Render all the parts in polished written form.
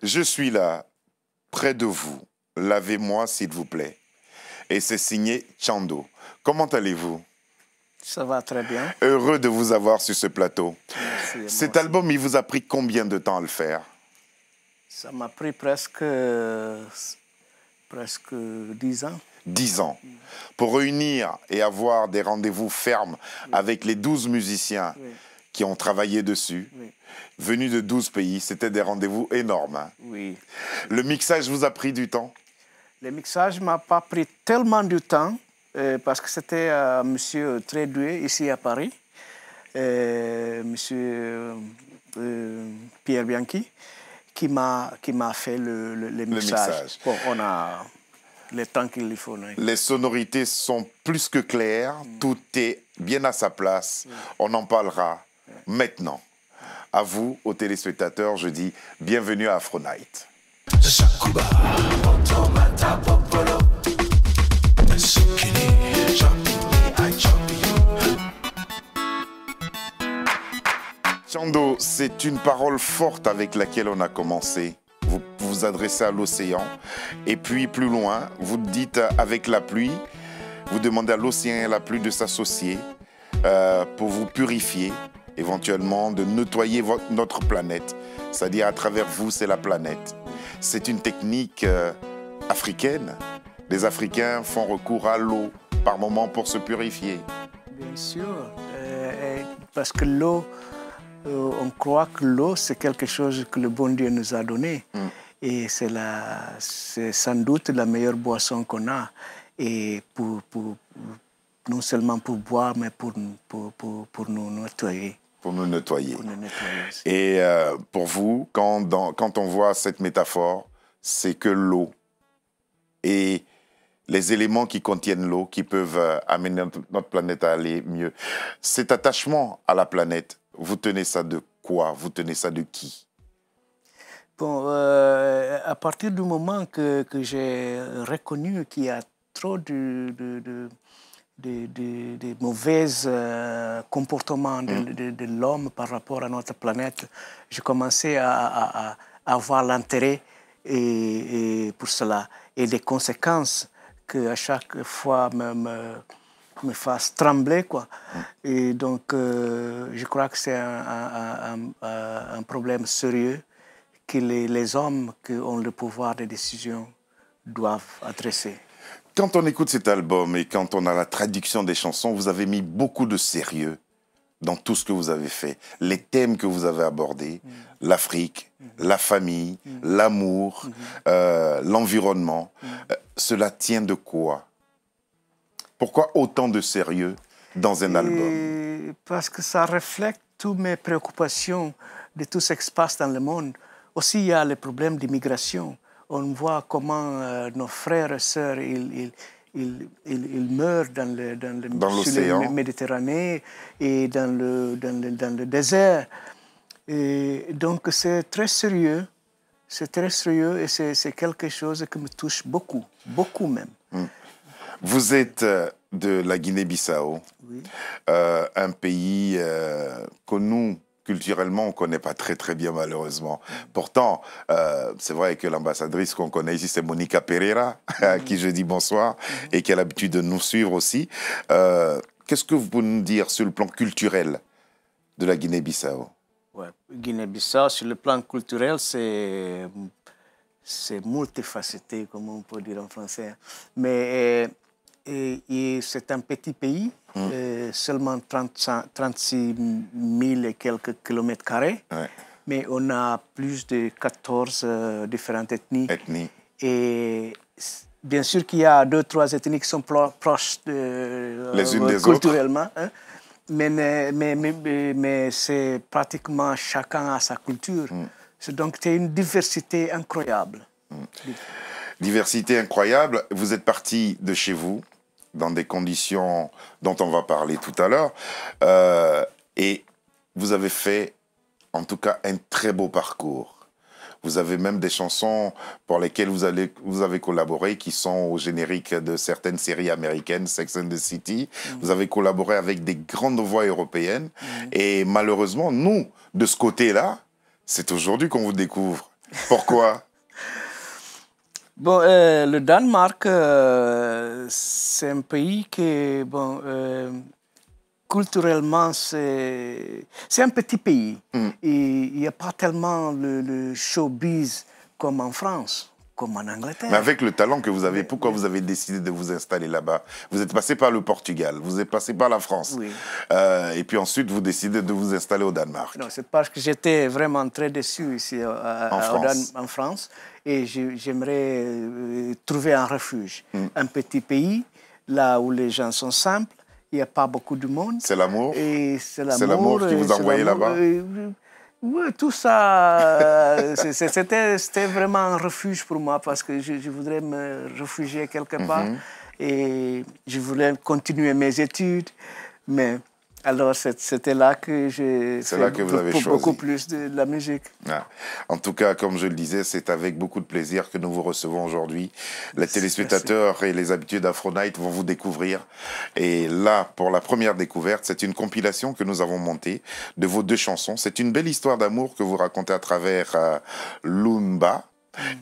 Je suis là, près de vous. Lavez-moi, s'il vous plaît. Et c'est signé Tchando. Comment allez-vous? Ça va très bien. Heureux de vous avoir sur ce plateau. Merci. Cet album, il vous a pris combien de temps à le faire? Ça m'a pris presque 10 ans. 10 ans. Pour réunir et avoir des rendez-vous fermes avec les 12 musiciens qui ont travaillé dessus, venus de 12 pays, c'était des rendez-vous énormes. Hein? Oui. Le mixage vous a pris du temps? Le mixage ne m'a pas pris tellement de temps parce que c'était monsieur très doué ici à Paris, monsieur Pierre Bianchi, qui m'a fait le mixage. Bon, on a le temps qu'il lui faut. Les sonorités sont plus que claires, tout est bien à sa place. On en parlera maintenant. À vous, aux téléspectateurs, je dis bienvenue à Afro Night. Tchando, c'est une parole forte avec laquelle on a commencé. Vous vous adressez à l'océan et puis plus loin, vous dites avec la pluie, vous demandez à l'océan et à la pluie de s'associer pour vous purifier, éventuellement de nettoyer notre planète. C'est-à-dire à travers vous, c'est la planète. C'est une technique africaine. Les Africains font recours à l'eau par moment pour se purifier. Bien sûr, parce que l'eau, on croit que l'eau, c'est quelque chose que le bon Dieu nous a donné. Et c'est sans doute la meilleure boisson qu'on a. Et non seulement pour boire, mais pour nous nettoyer. Pour nous nettoyer. Pour nous nettoyer aussi. Et pour vous, quand on voit cette métaphore, c'est que l'eau et les éléments qui contiennent l'eau, qui peuvent amener notre planète à aller mieux. Cet attachement à la planète, vous tenez ça de quoi? Vous tenez ça de qui? Bon, à partir du moment que j'ai reconnu qu'il y a trop de mauvais comportements de l'homme par rapport à notre planète, j'ai commencé à avoir l'intérêt pour cela et les conséquences que à chaque fois me fassent trembler, quoi. Et donc, je crois que c'est un problème sérieux que les hommes qui ont le pouvoir de décision doivent adresser. Quand on écoute cet album et quand on a la traduction des chansons, vous avez mis beaucoup de sérieux dans tout ce que vous avez fait. Les thèmes que vous avez abordés, l'Afrique, la famille, l'amour, l'environnement, cela tient de quoi? Pourquoi autant de sérieux dans un album? Parce que ça reflète toutes mes préoccupations de tout ce qui se passe dans le monde. Aussi, il y a le problème d'immigration. On voit comment nos frères et sœurs, ils meurent sur la Méditerranée et dans le désert. Et donc, c'est très sérieux. C'est très sérieux et c'est quelque chose qui me touche beaucoup, beaucoup même. Vous êtes de la Guinée-Bissau, un pays que nous, culturellement, on ne connaît pas très très bien malheureusement. Pourtant, c'est vrai que l'ambassadrice qu'on connaît ici, c'est Monica Pereira, à qui je dis bonsoir, et qui a l'habitude de nous suivre aussi. Qu'est-ce que vous pouvez nous dire sur le plan culturel de la Guinée-Bissau? Guinée-Bissau, sur le plan culturel, c'est multifacetté, comme on peut dire en français. Mais c'est un petit pays, seulement 36 000 et quelques kilomètres carrés. Mais on a plus de 14 différentes ethnies. Et bien sûr qu'il y a 2-3 ethnies qui sont proches les unes des culturellement. autres. Hein. Mais c'est pratiquement chacun a sa culture. Donc c'est une diversité incroyable. Diversité incroyable. Vous êtes parti de chez vous dans des conditions dont on va parler tout à l'heure. Et vous avez fait, en tout cas, un très beau parcours. Vous avez même des chansons pour lesquelles vous avez collaboré, qui sont au générique de certaines séries américaines, Sex and the City. Vous avez collaboré avec des grandes voix européennes. Et malheureusement, nous, de ce côté-là, c'est aujourd'hui qu'on vous découvre. Pourquoi? Bon, le Danemark, c'est un pays qui, bon, culturellement, c'est un petit pays. Et il n'y a pas tellement le showbiz comme en France, comme en Angleterre. Mais avec le talent que vous avez, pourquoi vous avez décidé de vous installer là-bas? Vous êtes passé par le Portugal, vous êtes passé par la France. Oui. Et puis ensuite, vous décidez de vous installer au Danemark. Non, c'est parce que j'étais vraiment très déçu ici en France. Et j'aimerais trouver un refuge. Un petit pays, là où les gens sont simples, il n'y a pas beaucoup de monde. C'est l'amour? C'est l'amour qui vous a envoyé là-bas? Oui, tout ça, c'était vraiment un refuge pour moi parce que je voudrais me réfugier quelque part et je voulais continuer mes études. Mais alors, c'était là que j'ai fait beaucoup plus de la musique. Ah. En tout cas, comme je le disais, c'est avec beaucoup de plaisir que nous vous recevons aujourd'hui. Les téléspectateurs et les habitués d'Afro-Night vont vous découvrir. Et là, pour la première découverte, c'est une compilation que nous avons montée de vos 2 chansons. C'est une belle histoire d'amour que vous racontez à travers Lumba.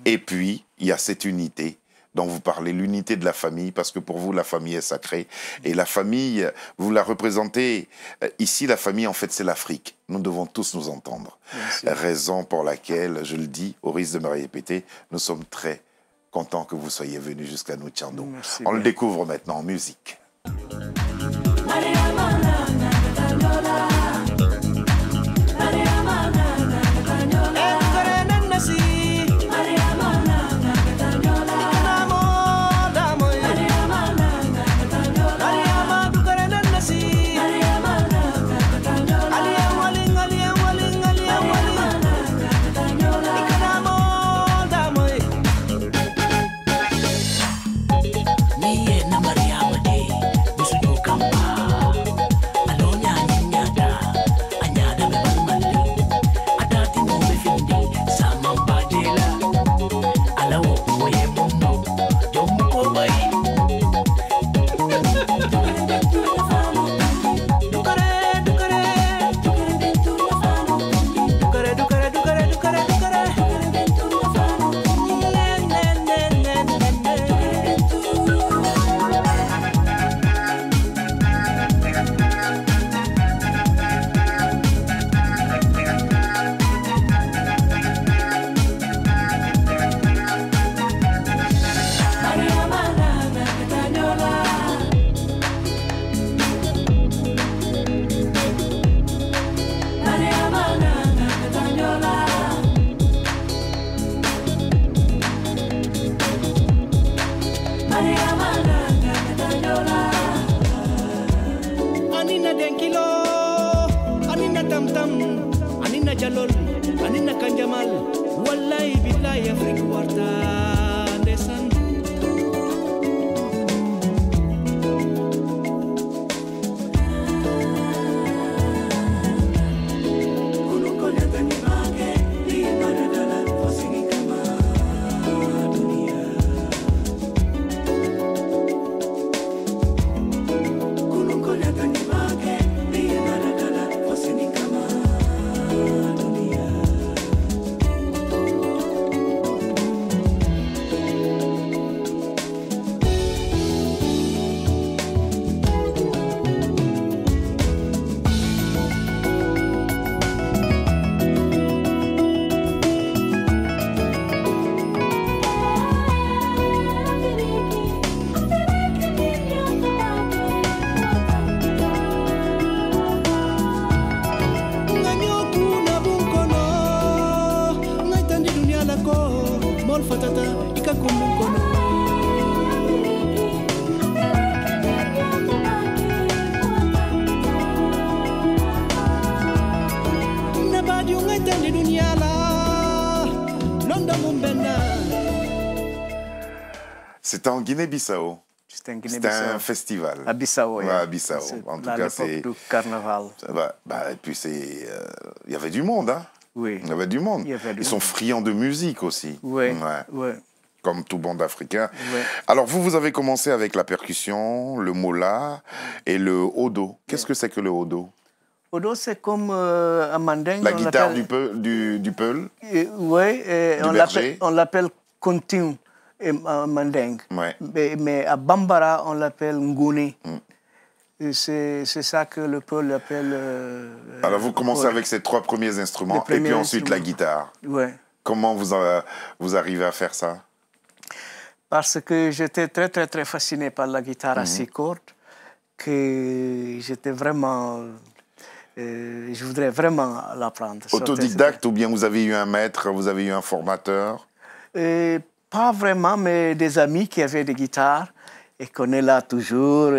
Et puis, il y a cette unité dont vous parlez, l'unité de la famille, parce que pour vous, la famille est sacrée. Et la famille, vous la représentez. Ici, la famille, en fait, c'est l'Afrique. Nous devons tous nous entendre. Raison pour laquelle, je le dis, au risque de me répéter, nous sommes très contents que vous soyez venus jusqu'à nous, Tchando. On le découvre maintenant en musique. C'était en Guinée-Bissau. C'était un festival. À Bissau, oui. Ouais, à Bissau. En tout cas, c'est du carnaval. Et puis il y avait du monde, hein. Oui. Il y avait du monde. Ils sont friands de musique aussi. Oui. Oui. Comme tout monde africain. Oui. Alors, vous avez commencé avec la percussion, le mola et le odo. Qu'est-ce que c'est que le odo? Odo, c'est comme un mandingue. La guitare du peul. Oui, on l'appelle continu en mandingue. Ouais. Mais à Bambara, on l'appelle nguni. C'est ça que le peul appelle. Alors vous commencez avec ces 3 premiers instruments et puis ensuite la guitare. Ouais. Comment vous arrivez à faire ça? Parce que j'étais très, très, très fasciné par la guitare à 6 cordes, que j'étais vraiment... je voudrais vraiment l'apprendre. Autodidacte ou bien vous avez eu un maître, vous avez eu un formateur? Pas vraiment, mais des amis qui avaient des guitares et qu'on est là toujours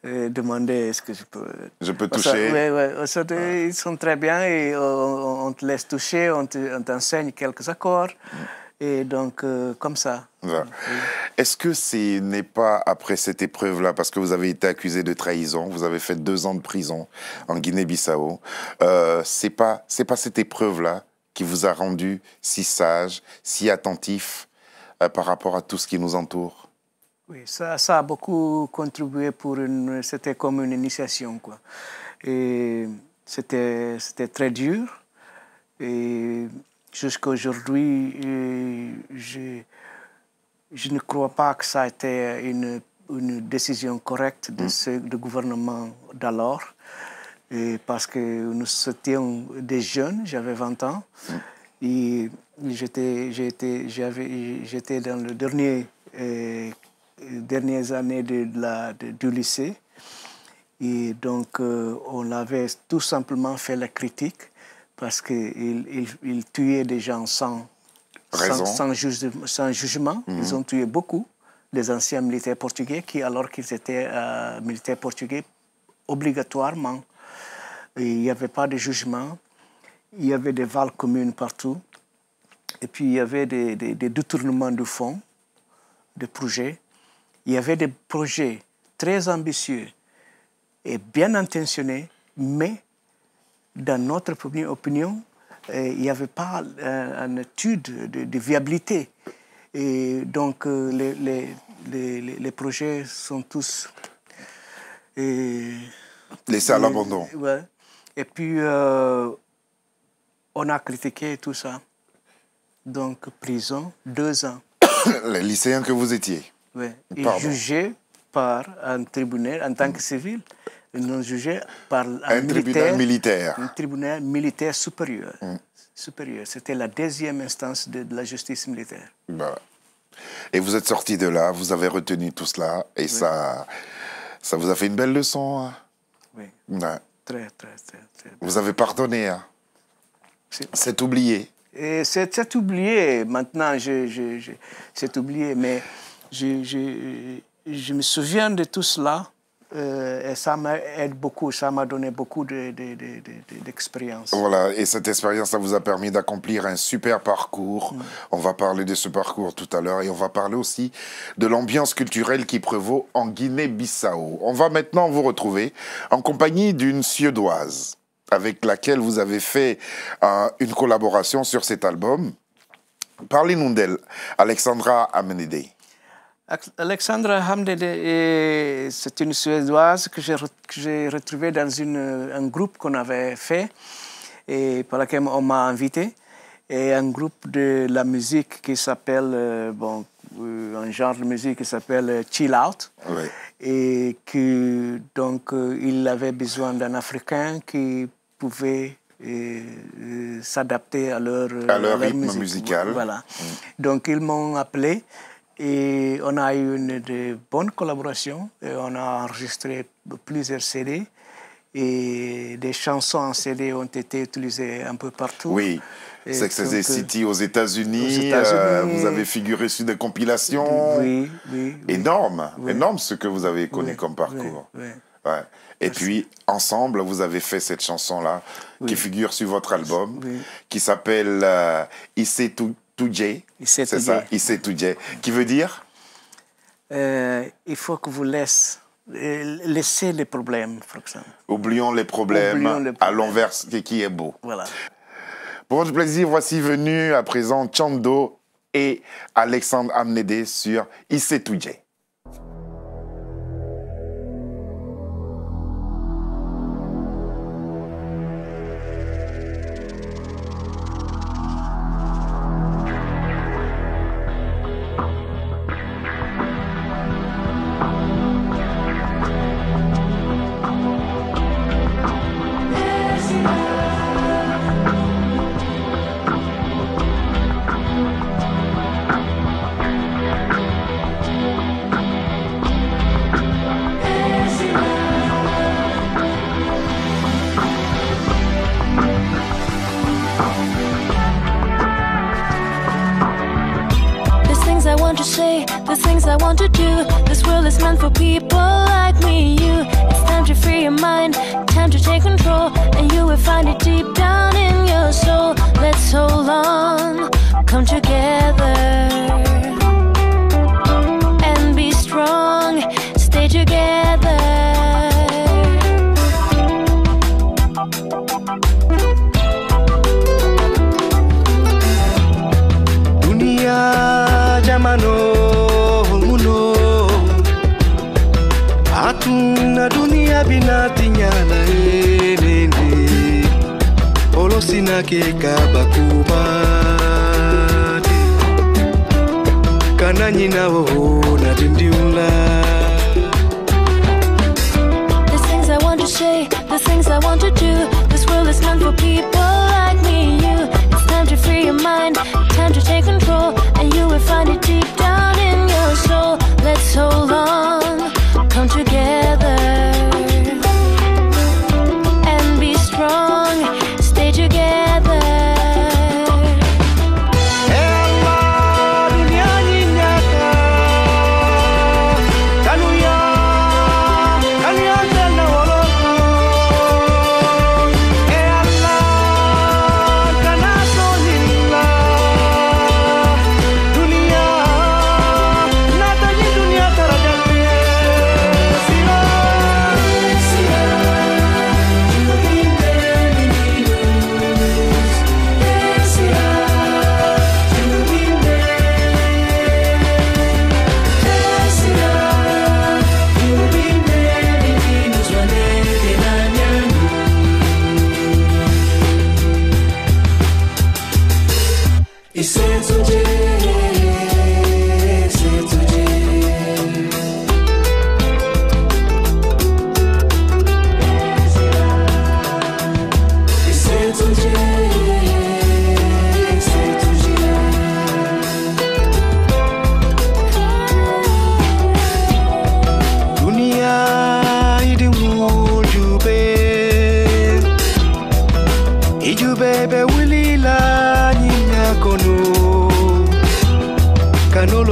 demander est-ce que je peux toucher. Oui, ils sont très bien et on te laisse toucher, on t'enseigne quelques accords. Et donc, comme ça. Ouais. Est-ce que ce n'est pas après cette épreuve-là, parce que vous avez été accusé de trahison, vous avez fait 2 ans de prison en Guinée-Bissau, c'est pas cette épreuve-là qui vous a rendu si sage, si attentif par rapport à tout ce qui nous entoure? Oui, ça a beaucoup contribué c'était comme une initiation, quoi. Et c'était très dur. Et jusqu'à aujourd'hui, je ne crois pas que ça a été une décision correcte du gouvernement d'alors, parce que nous étions des jeunes, j'avais 20 ans, et j'étais dans les dernières années du lycée, et donc on avait tout simplement fait la critique, parce qu'ils tuaient des gens sans jugement. Ils ont tué beaucoup des anciens militaires portugais alors qu'ils étaient militaires portugais obligatoirement. Et il n'y avait pas de jugement. Il y avait des valses communes partout. Et puis il y avait des détournements de fonds, de projets. Il y avait des projets très ambitieux et bien intentionnés, mais dans notre opinion, il n'y avait pas une étude de viabilité. Et donc, les projets sont tous... laissés à l'abandon. Ouais. Et puis, on a critiqué tout ça. Donc, prison, 2 ans. Les lycéens que vous étiez? Oui. Et jugés par un tribunal en tant que civil. Ils nous jugés par un tribunal militaire. Un tribunal militaire supérieur. C'était la 2e instance de la justice militaire. Voilà. Et vous êtes sorti de là, vous avez retenu tout cela, et ça vous a fait une belle leçon. Hein? Oui. Ouais. Très. Vous avez pardonné. Hein? C'est oublié. C'est oublié. Maintenant, c'est oublié, mais je me souviens de tout cela. Et ça m'aide beaucoup, ça m'a donné beaucoup d'expérience. Voilà, et cette expérience, ça vous a permis d'accomplir un super parcours. On va parler de ce parcours tout à l'heure et on va parler aussi de l'ambiance culturelle qui prévaut en Guinée-Bissau. On va maintenant vous retrouver en compagnie d'une Suédoise avec laquelle vous avez fait une collaboration sur cet album. Parlez-nous d'elle, Alexandra Amnede. Alexandra Amnede, c'est une Suédoise que j'ai retrouvée dans un groupe qu'on avait fait et par lequel on m'a invité. Et un groupe de la musique qui s'appelle, un genre de musique qui s'appelle Chill Out. Oui. Et que, donc, il avait besoin d'un Africain qui pouvait s'adapter à leur rythme musical. Voilà. Donc, ils m'ont appelé. Et on a eu de bonnes collaborations. Et on a enregistré plusieurs CD. Et des chansons en CD ont été utilisées un peu partout. Oui, Sex and the City aux États-Unis. Vous avez figuré sur des compilations. Oui. Énorme, énorme ce que vous avez connu comme parcours. Oui. Ouais. Et puis, ensemble, vous avez fait cette chanson-là qui figure sur votre album, qui s'appelle Issé Toudjé. C'est ça, Issé Toudjé. Qui veut dire il faut que vous laissez les problèmes, par exemple. Oublions les problèmes. À l'envers, qui est beau. Voilà. Pour votre plaisir, voici venu à présent Tchando et Alexandre Amnede sur Issé Toudjé. want to say, the things I want to do. This world is meant for people like me and you. It's time to free your mind, time to take control, and you will find it deep down in your soul. Let's hold on, come together, and be strong, stay together. Jamano muno atuna dunia binatinya na enende olosina ke kabakuba kananyina wo na dindiula. The things I want to say, the things I want to do. This world is meant for people like me and you. It's time to free your mind, time to take control, and you will find it deep down in your soul. Let's hold on, come together, and be strong, stay together.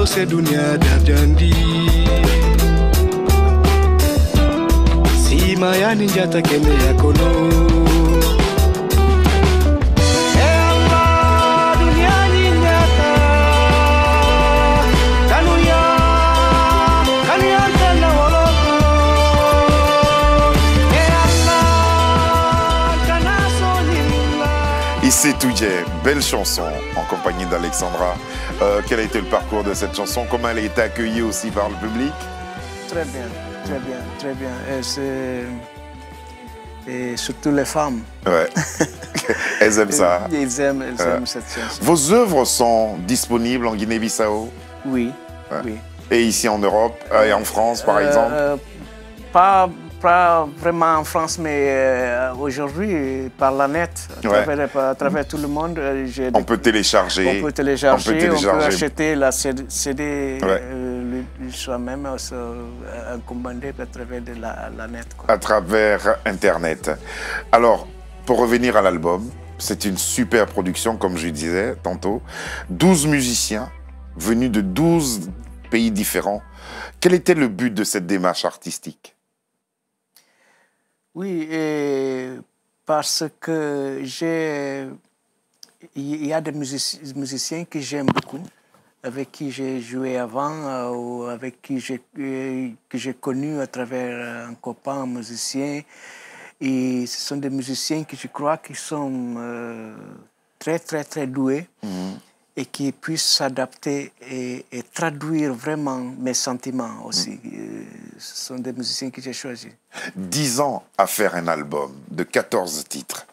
Se dunia darjandi si maya ninja takeme yakono. Issé Toujé, belle chanson en compagnie d'Alexandra. Quel a été le parcours de cette chanson? Comment elle a été accueillie aussi par le public? Très bien, très bien, très bien. Et surtout les femmes. Ouais, elles aiment ça. Elles aiment cette chanson. Vos œuvres sont disponibles en Guinée-Bissau? Oui, ouais. Oui. Et ici en Europe et en France par exemple? Pas vraiment en France, mais aujourd'hui, par la net, à travers tout le monde. On peut télécharger. On peut télécharger, on peut acheter la CD soi-même, commandé à travers de la net. Quoi. À travers Internet. Alors, pour revenir à l'album, c'est une super production, comme je disais tantôt. 12 musiciens venus de 12 pays différents. Quel était le but de cette démarche artistique? Oui, parce que il y a des musiciens que j'aime beaucoup, avec qui j'ai joué avant, ou avec qui j'ai connu à travers un copain musicien. Et ce sont des musiciens que je crois qui sont très, très, très doués. Et qui puissent s'adapter et traduire vraiment mes sentiments aussi. Ce sont des musiciens que j'ai choisis. 10 ans à faire un album de 14 titres.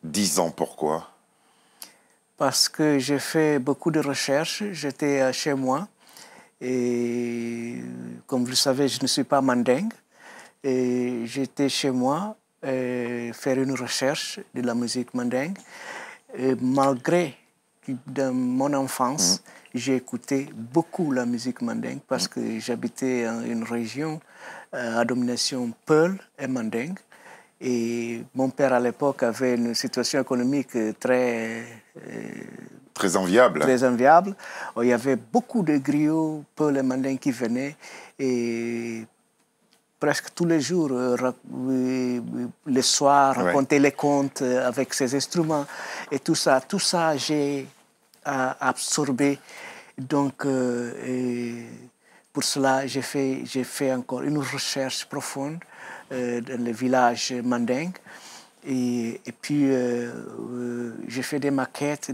10 ans, pourquoi? Parce que j'ai fait beaucoup de recherches. J'étais chez moi. Et comme vous le savez, je ne suis pas mandingue. Et j'étais chez moi faire une recherche de la musique mandingue. Et malgré dans mon enfance, j'ai écouté beaucoup la musique mandingue parce que j'habitais dans une région à domination peul et mandingue. Et mon père, à l'époque, avait une situation économique très Très enviable. Très enviable. Il y avait beaucoup de griots, peu les mandingues qui venaient et presque tous les jours, le soir, raconter les contes avec ces instruments et tout ça j'ai absorbé. Donc, pour cela, j'ai fait encore une recherche profonde dans le village mandingue. Et puis, j'ai fait des maquettes.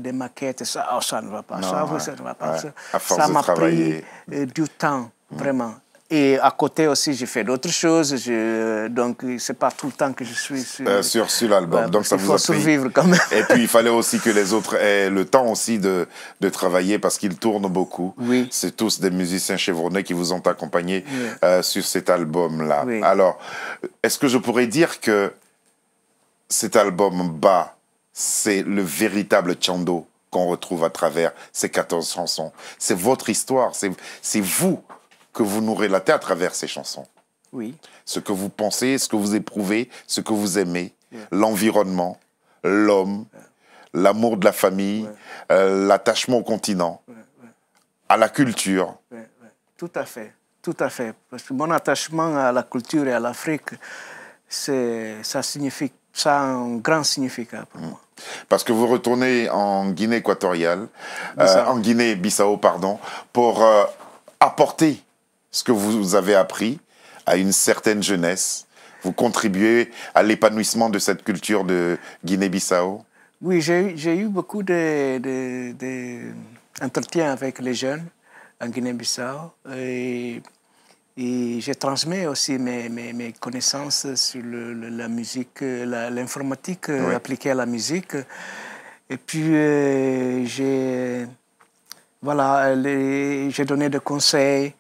Ça ne va pas, ça ne va pas. Ça m'a pris du temps, vraiment. Et à côté aussi, j'ai fait d'autres choses. Donc, ce n'est pas tout le temps que je suis sur l'album. Donc, ça vous a pris. Il faut survivre quand même. Et puis, il fallait aussi que les autres aient le temps aussi de travailler parce qu'ils tournent beaucoup. Oui. C'est tous des musiciens chevronnés qui vous ont accompagné sur cet album-là. Oui. Alors, est-ce que je pourrais dire que cet album Ba, c'est le véritable Tchando qu'on retrouve à travers ces 14 chansons? C'est votre histoire, c'est vous que vous nous relatez à travers ces chansons. Oui. Ce que vous pensez, ce que vous éprouvez, ce que vous aimez, l'environnement, l'homme, l'amour de la famille, l'attachement au continent, à la culture. Tout à fait, tout à fait. Parce que mon attachement à la culture et à l'Afrique, ça a un grand significat pour moi. Parce que vous retournez en Guinée équatoriale, en Guinée-Bissau, pardon, pour apporter ce que vous avez appris à une certaine jeunesse. Vous contribuez à l'épanouissement de cette culture de Guinée-Bissau. Oui, j'ai eu beaucoup d'entretiens avec les jeunes en Guinée-Bissau et je transmets aussi mes connaissances sur la musique, l'informatique appliquée à la musique. Et puis, j'ai donné des conseils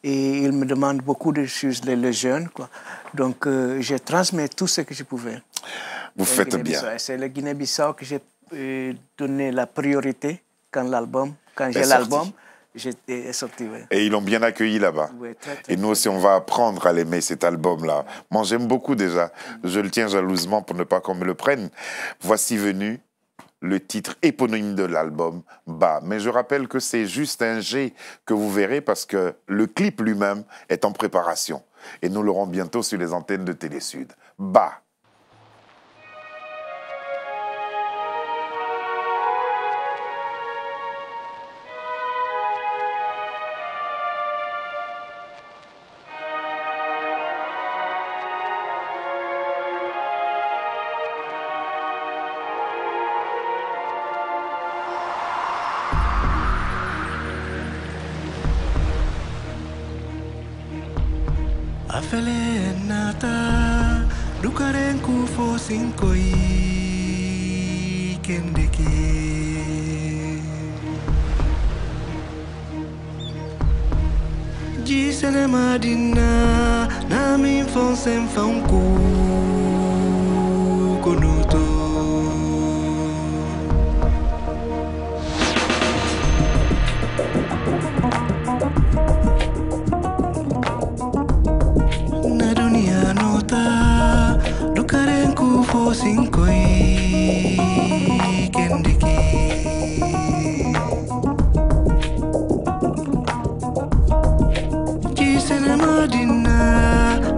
et ils me demandent beaucoup de choses, les jeunes, quoi. Donc, je transmets tout ce que je pouvais. Vous faites bien. C'est le Guinée-Bissau que j'ai donné la priorité quand j'ai l'album. J'étais sorti, oui. Et ils l'ont bien accueilli là-bas. Oui, très, et nous aussi, on va apprendre à l'aimer, cet album-là. Moi, j'aime beaucoup déjà. Je le tiens jalousement pour ne pas qu'on me le prenne. Voici venu le titre éponyme de l'album, Ba. Mais je rappelle que c'est juste un G que vous verrez parce que le clip lui-même est en préparation. Et nous l'aurons bientôt sur les antennes de Télé Sud. Ba. Afele nata dukarenku fo sinkoi kendeke Jisele madina na mi fonsen fonku konuto Sinkoi kendiki Jisene madina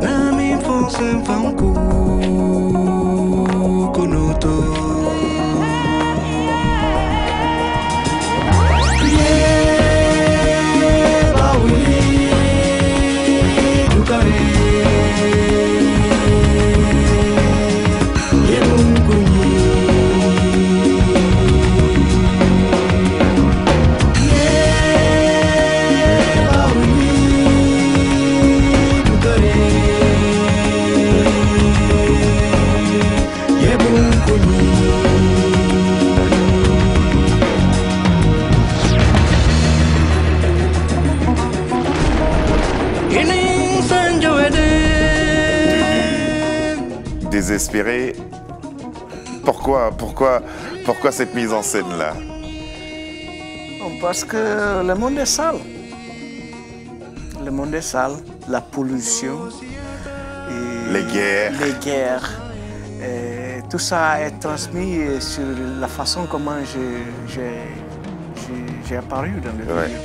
na mi fonsen fanku konoto Yeah, bawi dukare Désespéré. Pourquoi cette mise en scène-là? Parce que le monde est sale. Le monde est sale, la pollution, les guerres. Tout ça est transmis sur la façon comment j'ai apparu dans le Ouais. milieu.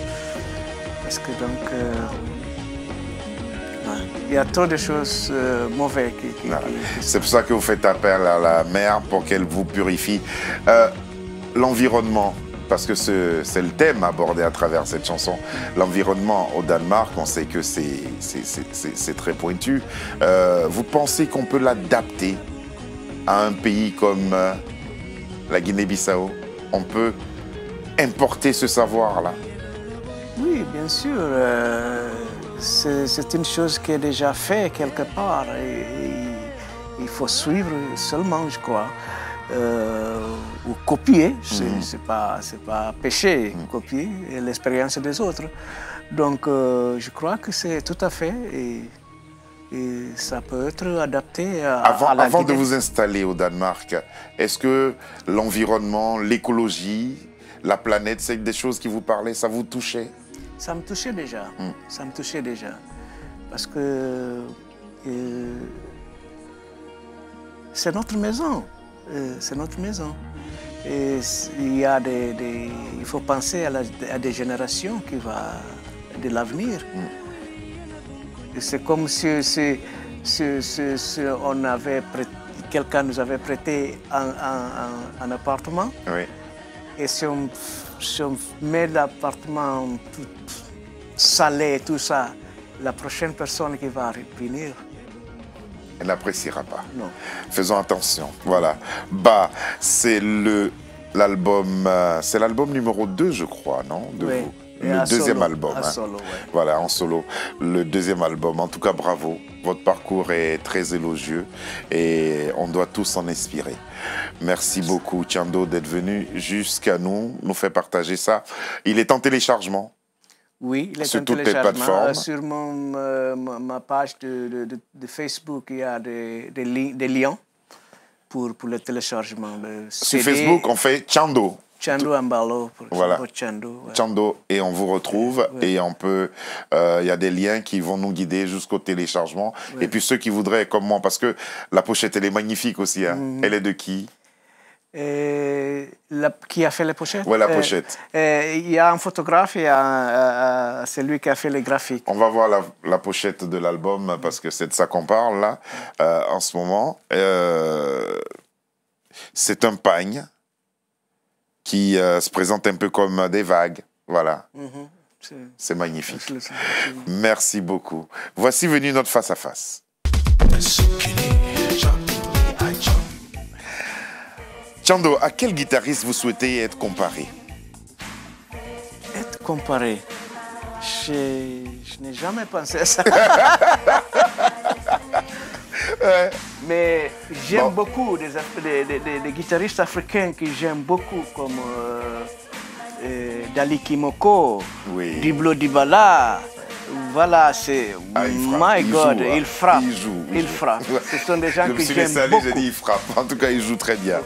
Parce que donc, ouais, il y a trop de choses mauvaises qui C'est pour ça que vous faites appel à la mer pour qu'elle vous purifie. L'environnement, parce que c'est le thème abordé à travers cette chanson. L'environnement au Danemark, on sait que c'est très pointu. Vous pensez qu'on peut l'adapter à un pays comme la Guinée-Bissau? On peut importer ce savoir-là? Oui, bien sûr. C'est une chose qui est déjà faite quelque part. Et il faut suivre seulement, je crois. Ou copier, c'est pas péché, copier l'expérience des autres. Donc, je crois que c'est tout à fait et ça peut être adapté à la Avant de Guinée. vous installer au Danemark, est-ce que l'environnement, l'écologie, la planète, c'est des choses qui vous parlaient, ça vous touchait? Ça me touchait déjà. Ça me touchait déjà. Parce que c'est notre maison. C'est notre maison. Et il y a il faut penser à des générations qui vont de l'avenir. Et c'est comme si on avait quelqu'un nous avait prêté un appartement. Oui. Et si on met l'appartement tout salé, tout ça, la prochaine personne qui va venir, Elle n'appréciera pas. non. Faisons attention. Voilà. Bah, c'est l'album numéro 2, je crois, non? De Oui. vous. Et Le à deuxième solo, album. à hein. solo, ouais. Voilà, en solo. Le deuxième album. En tout cas, bravo. Votre parcours est très élogieux et on doit tous en inspirer. Merci beaucoup, Thiando, d'être venu jusqu'à nous faire partager ça. Il est en téléchargement. Oui, il est Sur en toutes les téléchargement. plateformes. Sur ma page de Facebook, il y a des liens pour le téléchargement. Le Sur CD, Facebook, on fait Thiando. Thiando Ambalo, pour Voilà. exemple, Thiando, ouais. Thiando, et on vous retrouve Ouais. et on peut, il y a des liens qui vont nous guider jusqu'au téléchargement. Ouais. Et puis ceux qui voudraient, comme moi, parce que la pochette, elle est magnifique aussi. Hein. Elle est de qui? Qui a fait les pochettes? Ouais, la pochette. Il y a un photographe et c'est lui qui a fait les graphiques. On va voir la pochette de l'album parce que c'est de ça qu'on parle là, en ce moment. C'est un pagne qui se présente un peu comme des vagues. Voilà, c'est magnifique. Merci beaucoup. Voici venu notre face-à-face. Thiando, à quel guitariste vous souhaitez être comparé? Être comparé, je n'ai jamais pensé à ça. Mais j'aime beaucoup des guitaristes africains que j'aime beaucoup, comme Dali Kimoko, Oui. Diblo Dibala. Voilà, c'est... Il frappe, My God, joue, hein. il frappe. Il frappe. Ce sont des gens Je me que suis j'aime laissé aller, beaucoup. j'ai dit il frappe. En tout cas, il joue très bien.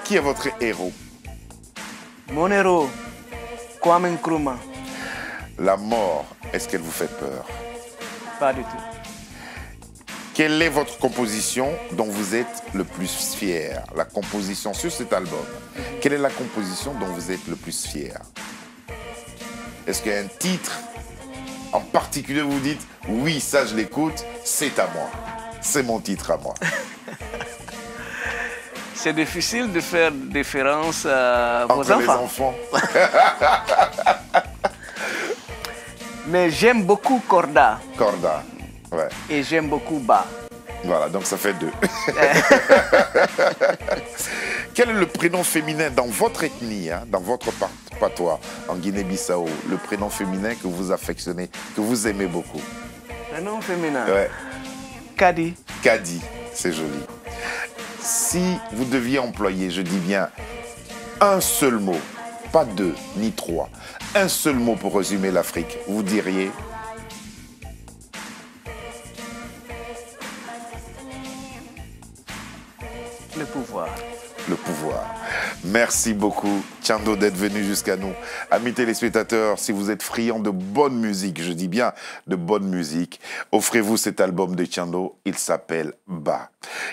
Qui est votre héros? Mon héros, Kwame Nkrumah. La mort, est-ce qu'elle vous fait peur? Pas du tout. Quelle est votre composition dont vous êtes le plus fier? La composition sur cet album. Quelle est la composition dont vous êtes le plus fier? Est-ce qu'il y a un titre en particulier où vous dites oui, ça je l'écoute, c'est à moi. C'est mon titre à moi. C'est difficile de faire différence à vos Entre les enfants. enfants. Mais j'aime beaucoup Korda Korda. Ouais. et j'aime beaucoup Ba. Voilà, donc ça fait 2. Quel est le prénom féminin dans votre ethnie, hein, dans votre patois, en Guinée-Bissau, le prénom féminin que vous affectionnez, que vous aimez beaucoup? Le nom féminin, Ouais. Kadi. Kadi, c'est joli. Si vous deviez employer, je dis bien, un seul mot, pas 2 ni 3, un seul mot pour résumer l'Afrique, vous diriez? Le pouvoir. Le pouvoir. Merci beaucoup, Thiando, d'être venu jusqu'à nous. Amis téléspectateurs, si vous êtes friands de bonne musique, je dis bien de bonne musique, offrez-vous cet album de Thiando. Il s'appelle Ba.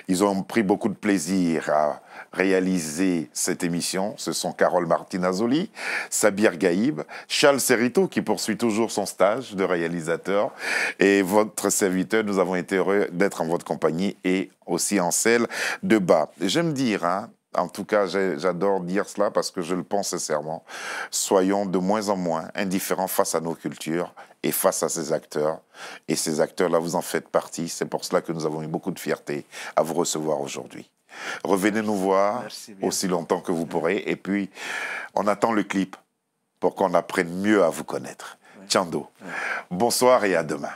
Ils ont pris beaucoup de plaisir à réalisé cette émission. Ce sont Carole Martinazoli, Sabir Gaïb, Charles Serrito qui poursuit toujours son stage de réalisateur et votre serviteur. Nous avons été heureux d'être en votre compagnie et aussi en celle de Bas. J'aime dire, hein, en tout cas, j'adore dire cela parce que je le pense sincèrement. Soyons de moins en moins indifférents face à nos cultures et face à ces acteurs. Et ces acteurs-là, vous en faites partie. C'est pour cela que nous avons eu beaucoup de fierté à vous recevoir aujourd'hui. Revenez nous voir aussi longtemps que vous pourrez. Et puis, on attend le clip pour qu'on apprenne mieux à vous connaître. Tchando. Bonsoir et à demain.